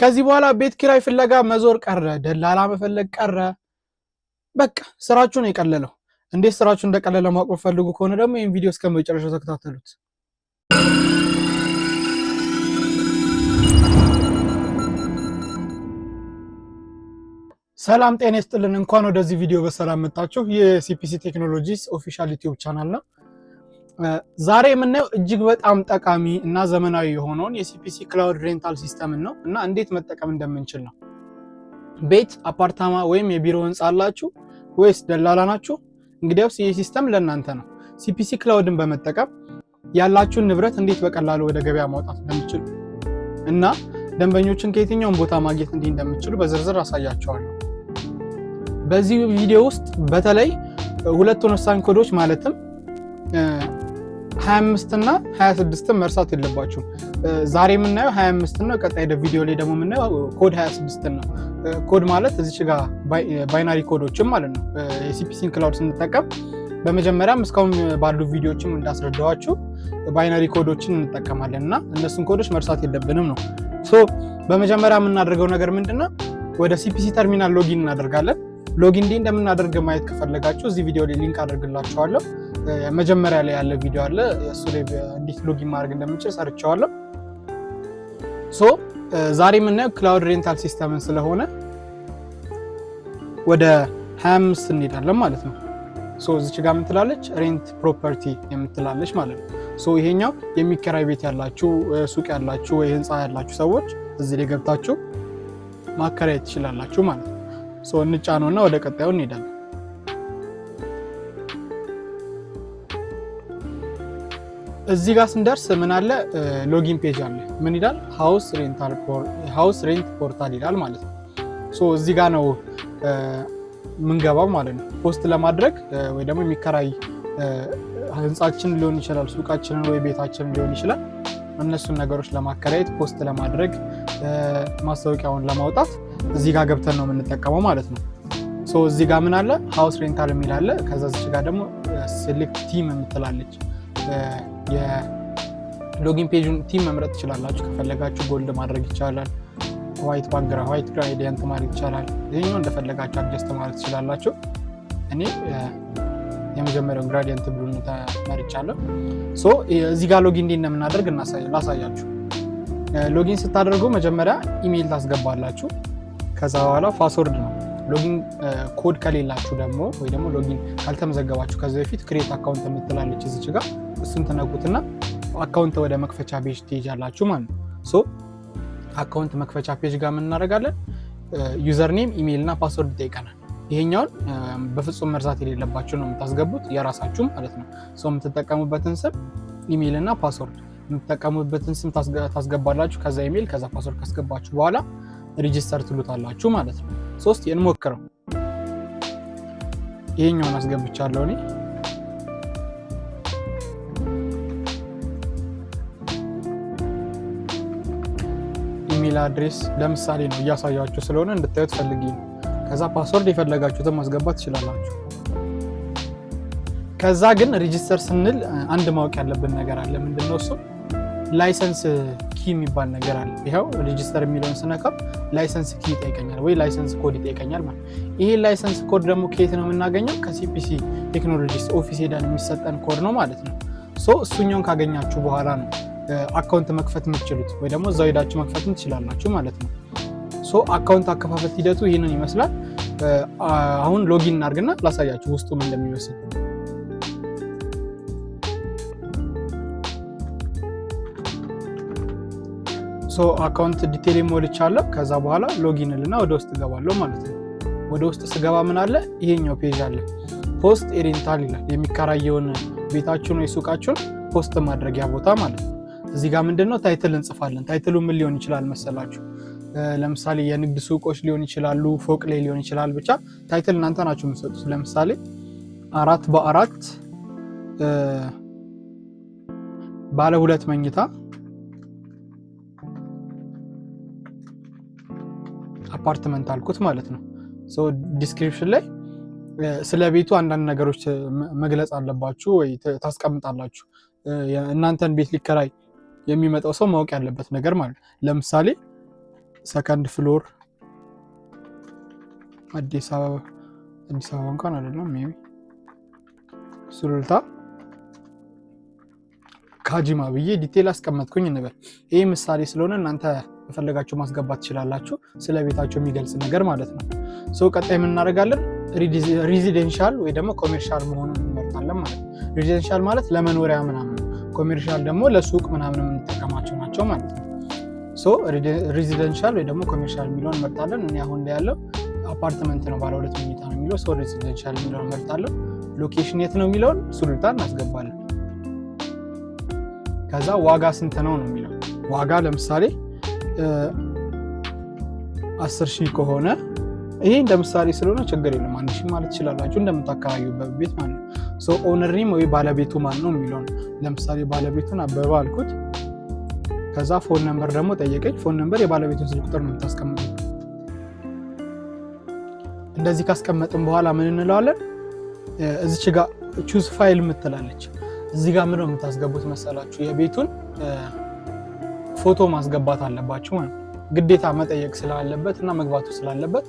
ከዚህ በኋላ ቤት ኪራይ ፍለጋ መዞር ቀረ፣ ደላላ መፈለግ ቀረ። በቃ ስራችሁ ነው የቀለለው። እንዴት ስራችሁ እንደቀለለ ማወቅ ፈልጉ ከሆነ ደግሞ ይሄን ቪዲዮ እስከ መጨረሻው ተከታተሉት። ሰላም ጤና ይስጥልን። እንኳን ወደዚህ ቪዲዮ በሰላም መጣችሁ። የሲፒሲ ቴክኖሎጂስ ኦፊሻል ዩቲዩብ ቻናል ነው። ዛሬ የምናየው እጅግ በጣም ጠቃሚ እና ዘመናዊ የሆነውን የሲፒሲ ክላውድ ሬንታል ሲስተም ነው እና እንዴት መጠቀም እንደምንችል ነው። ቤት፣ አፓርታማ ወይም የቢሮ ህንጻ አላችሁ ወይስ ደላላ ናችሁ? እንግዲያውስ ይህ ሲስተም ለእናንተ ነው። ሲፒሲ ክላውድን በመጠቀም ያላችሁን ንብረት እንዴት በቀላሉ ወደ ገበያ ማውጣት እንደምትችሉ እና ደንበኞችን ከየትኛውም ቦታ ማግኘት እንዴት እንደምትችሉ በዝርዝር አሳያችኋለሁ። በዚህ ቪዲዮ ውስጥ በተለይ ሁለቱን ወሳኝ ኮዶች ማለትም 25 እና 26 መርሳት የለባችሁም። ዛሬ የምናየው 25 ነው። ቀጣይ ቪዲዮ ላይ ደግሞ የምናየው ኮድ 26 ነው። ኮድ ማለት እዚች ጋር ባይናሪ ኮዶችም ማለት ነው። የሲፒሲን ክላውድ ስንጠቀም በመጀመሪያም እስካሁን ባሉ ቪዲዮዎችም እንዳስረዳኋችሁ ባይናሪ ኮዶችን እንጠቀማለን እና እነሱን ኮዶች መርሳት የለብንም ነው። በመጀመሪያ የምናደርገው ነገር ምንድነው? ወደ ሲፒሲ ተርሚናል ሎጊን እናደርጋለን። ሎጊን እንዴት እንደምናደርግ ማየት ከፈለጋችሁ እዚህ ቪዲዮ ላይ ሊንክ አደርግላችኋለሁ። መጀመሪያ ላይ ያለ ቪዲዮ አለ፣ እሱ ላይ እንዴት ሎጊን ማድረግ እንደምንችል ሰርቻለሁ። ዛሬ የምናየው ክላውድ ሬንታል ሲስተምን ስለሆነ ወደ 25 እንሄዳለን ማለት ነው። እዚች ጋር ምን ትላለች? ሬንት ፕሮፐርቲ የምትላለች ማለት ነው። ይሄኛው የሚከራይ ቤት ያላችሁ፣ ሱቅ ያላችሁ ወይ ህንፃ ያላችሁ ሰዎች እዚህ ላይ ገብታችሁ ማከራየት ትችላላችሁ ማለት ነው። እንጫነውና ወደ ቀጣዩ እንሄዳለን። እዚህ ጋር ስንደርስ ምን አለ? ሎጊን ፔጅ አለ። ምን ይላል? ሃውስ ሬንት ፖርታል ይላል ማለት ነው። እዚህ ጋር ነው ምንገባው ማለት ነው። ፖስት ለማድረግ ወይ ደግሞ የሚከራይ ህንጻችን ሊሆን ይችላል፣ ሱቃችንን ወይ ቤታችንን ሊሆን ይችላል። እነሱን ነገሮች ለማከራየት ፖስት ለማድረግ ማስታወቂያውን ለማውጣት እዚህ ጋር ገብተን ነው የምንጠቀመው ማለት ነው። እዚህ ጋር ምን አለ? ሃውስ ሬንታል የሚል አለ። ከዛ እዚህ ጋር ደግሞ ሴሌክት ቲም የምትላለች። የሎጊን ፔጁን ቲም መምረጥ ትችላላችሁ። ከፈለጋችሁ ጎልድ ማድረግ ይቻላል፣ ዋይት ባክግራውንድ፣ ዋይት ግራዲየንት ማድረግ ይቻላል። ይሄኛው እንደፈለጋችሁ አድጀስት ማድረግ ትችላላችሁ። እኔ የመጀመሪያው ግራዲየንት ብሉ ተመርጫለሁ። እዚህ ጋር ሎጊን እንዴት እንደምናደርግ ላሳያችሁ። ሎጊን ስታደርጉ መጀመሪያ ኢሜይል ታስገባላችሁ። ከዛ በኋላ ፓስወርድ ነው። ሎጊን ኮድ ከሌላችሁ ደግሞ ወይ ደግሞ ሎጊን ካልተመዘገባችሁ ከዚህ በፊት ክሬት አካውንት የምትላለች እዚች ጋር እሱን ትነኩትና አካውንት ወደ መክፈቻ ፔጅ ትሄጃላችሁ ማለት ነው። አካውንት መክፈቻ ፔጅ ጋር ምን እናደርጋለን? ዩዘር ኔም፣ ኢሜይል እና ፓስወርድ ይጠይቀናል። ይሄኛውን በፍጹም መርሳት የሌለባችሁ ነው የምታስገቡት፣ የራሳችሁ ማለት ነው። የምትጠቀሙበትን ስም፣ ኢሜይል እና ፓስወርድ የምትጠቀሙበትን ስም ታስገባላችሁ። ከዛ ኢሜይል፣ ከዛ ፓስወርድ ካስገባችሁ በኋላ ሬጂስተር ትሉታላችሁ ማለት ነው። እንሞክረው። ይሄኛውን አስገብቻለሁ እኔ። ኢሜይል አድሬስ ለምሳሌ ነው እያሳያችሁ ስለሆነ እንድታዩት ፈልጊ ነው። ከዛ ፓስወርድ የፈለጋችሁትን ማስገባት ትችላላችሁ። ከዛ ግን ሬጂስተር ስንል አንድ ማወቅ ያለብን ነገር አለ። ምንድነው እሱ? ላይሰንስ ኪ የሚባል ነገር አለ። ይሄው ሬጂስተር የሚለውን ስነካው ላይሰንስ ኪ ይጠይቀኛል ወይ ላይሰንስ ኮድ ይጠይቀኛል ማለት። ይሄ ላይሰንስ ኮድ ደግሞ ከየት ነው የምናገኘው? ከሲፒሲ ቴክኖሎጂስ ኦፊስ ሄደን የሚሰጠን ኮድ ነው ማለት ነው። እሱኛውን ካገኛችሁ በኋላ ነው አካውንት መክፈት የምትችሉት ወይ ደግሞ እዛው ሄዳችሁ መክፈት ትችላላችሁ ማለት ነው። አካውንት አከፋፈት ሂደቱ ይህንን ይመስላል። አሁን ሎጊን እናድርግና ላሳያችሁ ውስጡ ምን እንደሚመስል። አካውንት ዲቴል ሞልቻለሁ። ከዛ በኋላ ሎጊን ልና ወደ ውስጥ እገባለሁ ማለት ነው። ወደ ውስጥ ስገባ ምን አለ? ይሄኛው ፔጅ አለ። ፖስት ሬንታል ይላል። የሚከራየውን ቤታችሁን ወይ ሱቃችሁን ፖስት ማድረጊያ ቦታ ማለት ነው። እዚህ ጋር ምንድነው ታይትል እንጽፋለን። ታይትሉ ምን ሊሆን ይችላል መሰላችሁ? ለምሳሌ የንግድ ሱቆች ሊሆን ይችላሉ፣ ፎቅ ላይ ሊሆን ይችላል። ብቻ ታይትል እናንተ ናችሁ የምትሰጡት። ለምሳሌ 4x4 ባለ 2 መኝታ አፓርትመንት አልኩት ማለት ነው። ዲስክሪፕሽን ላይ ስለ ቤቱ አንዳንድ ነገሮች መግለጽ አለባችሁ ወይ ታስቀምጣላችሁ። እናንተን ቤት ሊከራይ የሚመጣው ሰው ማወቅ ያለበት ነገር ማለት። ለምሳሌ ሰከንድ ፍሎር አዲስ አበባ እንኳን አይደለም ሜቢ ሱሉልታ ካጂማ ብዬ ዲቴል አስቀመጥኩኝ እንበል። ይሄ ምሳሌ ስለሆነ እናንተ በፈለጋችሁ ማስገባት ትችላላችሁ፣ ስለ ቤታችሁ የሚገልጽ ነገር ማለት ነው። ቀጣይ ምን እናደርጋለን? ሬዚደንሻል ወይ ደግሞ ኮሜርሻል መሆኑን እንመርጣለን ማለት ነው። ሬዚደንሻል ማለት ለመኖሪያ ምናምን፣ ኮሜርሻል ደግሞ ለሱቅ ምናምን የምንጠቀማቸው ናቸው ማለት ነው። ሬዚደንሻል ወይ ደግሞ ኮሜርሻል የሚለውን እንመርጣለን። እኔ አሁን ላይ ያለው አፓርትመንት ነው፣ ባለ 2 መኝታ ነው የሚለው። ሬዚደንሻል የሚለውን እንመርጣለን። ሎኬሽን የት ነው የሚለውን ሱሉልታ እናስገባለን። ከዛ ዋጋ ስንት ነው የሚለው። ዋጋ ለምሳሌ 10,000 ከሆነ ይሄ እንደ ምሳሌ ስለሆነ ችግር የለም 1,000 ማለት ትችላላችሁ እንደምታከራዩበት ቤት ማለት ነው። ኦነር ኔም ወይ ባለቤቱ ማን ነው የሚለውን ለምሳሌ ባለቤቱን አበባ አልኩት። ከዛ ፎን ነምበር ደግሞ ጠየቀኝ። ፎን ነምበር የባለቤቱን ስልክ ቁጥር ነው የምታስቀምጡት። እንደዚህ ካስቀመጥን በኋላ ምን እንለዋለን? እዚች ጋር ቹዝ ፋይል የምትላለች እዚህ ጋር ምንድነው የምታስገቡት መሰላችሁ? የቤቱን ፎቶ ማስገባት አለባችሁ ማለት ግዴታ መጠየቅ ስላለበት እና መግባቱ ስላለበት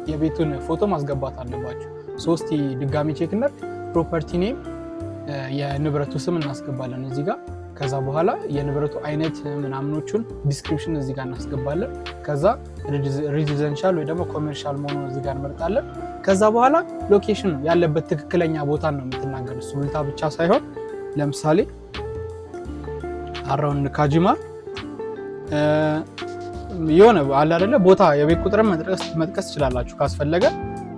የቤቱን ፎቶ ማስገባት አለባችሁ። ሶስት ድጋሚ ቼክ እናድርግ። ፕሮፐርቲ ኔም የንብረቱ ስም እናስገባለን እዚህ ጋር። ከዛ በኋላ የንብረቱ አይነት ምናምኖቹን ዲስክሪፕሽን እዚህ ጋር እናስገባለን። ከዛ ሬዚደንሻል ወይ ደግሞ ኮሜርሻል መሆኑን እዚህ ጋር እንመርጣለን። ከዛ በኋላ ሎኬሽን ያለበት ትክክለኛ ቦታ ነው የምትናገሩት። ሱሉልታ ብቻ ሳይሆን ለምሳሌ አራውንድ ካጂማ የሆነ አለ አይደለ ቦታ የቤት ቁጥርን መጥቀስ ትችላላችሁ ካስፈለገ።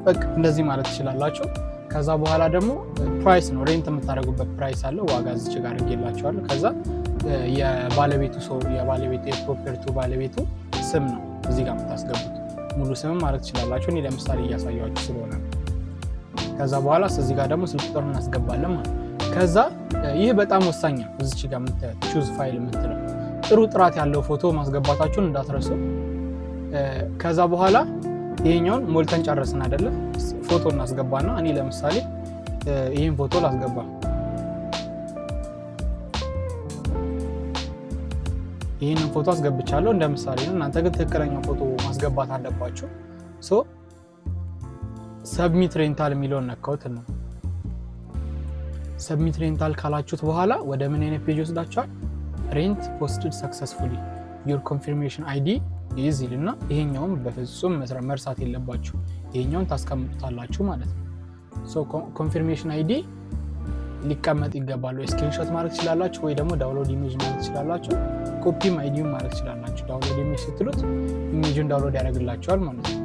በቃ እንደዚህ ማለት ትችላላችሁ። ከዛ በኋላ ደግሞ ፕራይስ ነው ሬንት የምታደርጉበት ፕራይስ አለ። ዋጋ እዚች ጋር አድርጌላችኋለሁ። ከዛ የባለቤቱ የፕሮፐርቲው ባለቤቱ ስም ነው እዚህ ጋር የምታስገቡት። ሙሉ ስም ማለት ትችላላችሁ። እኔ ለምሳሌ እያሳያችሁ ስለሆነ። ከዛ በኋላ እዚህ ጋር ደግሞ ስልክ ቁጥር እናስገባለን ማለት። ከዛ ይህ በጣም ወሳኝ ነው። እዚች ጋር ቹዝ ፋይል የምትለው ጥሩ ጥራት ያለው ፎቶ ማስገባታችሁን እንዳትረሱ። ከዛ በኋላ ይሄኛውን ሞልተን ጨረስን አይደለ? ፎቶ እናስገባና እኔ ለምሳሌ ይሄን ፎቶ ላስገባ። ይሄንን ፎቶ አስገብቻለሁ እንደ ምሳሌ ነው። እናንተ ግን ትክክለኛው ፎቶ ማስገባት አለባችሁ። ሰብሚት ሬንታል የሚለውን ነካውት ነው። ሰብሚት ሬንታል ካላችሁት በኋላ ወደ ምን አይነት ፔጅ ወስዳችኋል? ሬንት ፖስትድ ሰክሰስፉሊ ዩር ኮንፊርሜሽን አይዲ ይዝ ይልና ይሄኛውን በፍጹም መርሳት የለባችሁ። ይሄኛውን ታስቀምጡታላችሁ ማለት ነው። ኮንፊርሜሽን አይዲ ሊቀመጥ ይገባል። ስክሪንሾት ማድረግ ትችላላችሁ ወይ ደግሞ ዳውንሎድ ኢሜጅ ማድረግ ትችላላችሁ። ኮፒም አይዲውን ማድረግ ትችላላችሁ። ዳውንሎድ ኢሜጅ ስትሉት ኢሜጅን ዳውንሎድ ያደርግላችኋል ማለት ነው።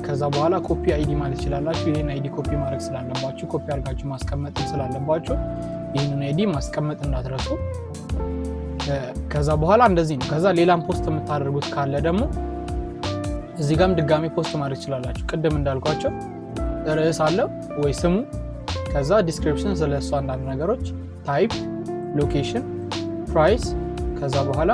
ከዛ በኋላ ኮፒ አይዲ ማለት ትችላላችሁ። ይሄን አይዲ ኮፒ ማድረግ ስላለባችሁ ኮፒ አድርጋችሁ ማስቀመጥ ስላለባችሁ ይሄንን አይዲ ማስቀመጥ እንዳትረሱ። ከዛ በኋላ እንደዚህ ነው። ከዛ ሌላም ፖስት የምታደርጉት ካለ ደግሞ እዚህ ጋርም ድጋሚ ፖስት ማድረግ ትችላላችሁ። ቅድም እንዳልኳቸው ርዕስ አለው ወይ ስሙ፣ ከዛ ዲስክሪፕሽን ስለሱ አንዳንድ ነገሮች፣ ታይፕ፣ ሎኬሽን፣ ፕራይስ፣ ከዛ በኋላ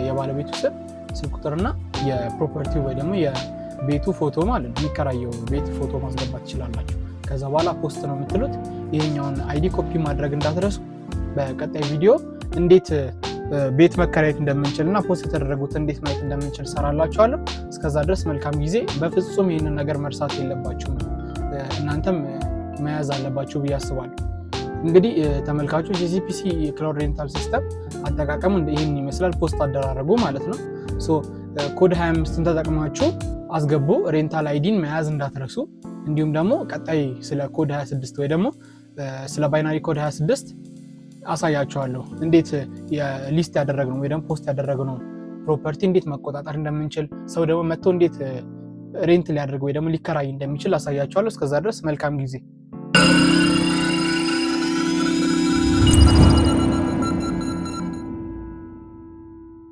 የባለቤቱ ስም፣ ስልክ ቁጥርና የፕሮፐርቲ ወይ ደግሞ የቤቱ ፎቶ ማለት ነው፣ የሚከራየው ቤት ፎቶ ማስገባት ትችላላችሁ። ከዛ በኋላ ፖስት ነው የምትሉት። ይሄኛውን አይዲ ኮፒ ማድረግ እንዳትረሱ። በቀጣይ ቪዲዮ እንዴት ቤት መከራየት እንደምንችል እና ፖስት የተደረጉት እንዴት ማየት እንደምንችል ሰራላችኋለሁ። እስከዛ ድረስ መልካም ጊዜ። በፍጹም ይህንን ነገር መርሳት የለባችሁም፣ እናንተም መያዝ አለባችሁ ብዬ አስባለሁ። እንግዲህ ተመልካቾች የሲፒሲ ክላውድ ሬንታል ሲስተም አጠቃቀሙ ይህን ይመስላል። ፖስት አደራረጉ ማለት ነው። ኮድ 25ን ተጠቅማችሁ አስገቡ። ሬንታል አይዲን መያዝ እንዳትረሱ። እንዲሁም ደግሞ ቀጣይ ስለ ኮድ 26 ወይ ደግሞ ስለ ባይናሪ ኮድ 26 አሳያቸዋለሁ። እንዴት ሊስት ያደረግነው ወይ ደግሞ ፖስት ያደረግነው ፕሮፐርቲ እንዴት መቆጣጠር እንደምንችል፣ ሰው ደግሞ መጥቶ እንዴት ሬንት ሊያደርግ ወይ ደግሞ ሊከራይ እንደሚችል አሳያቸዋለሁ። እስከዛ ድረስ መልካም ጊዜ።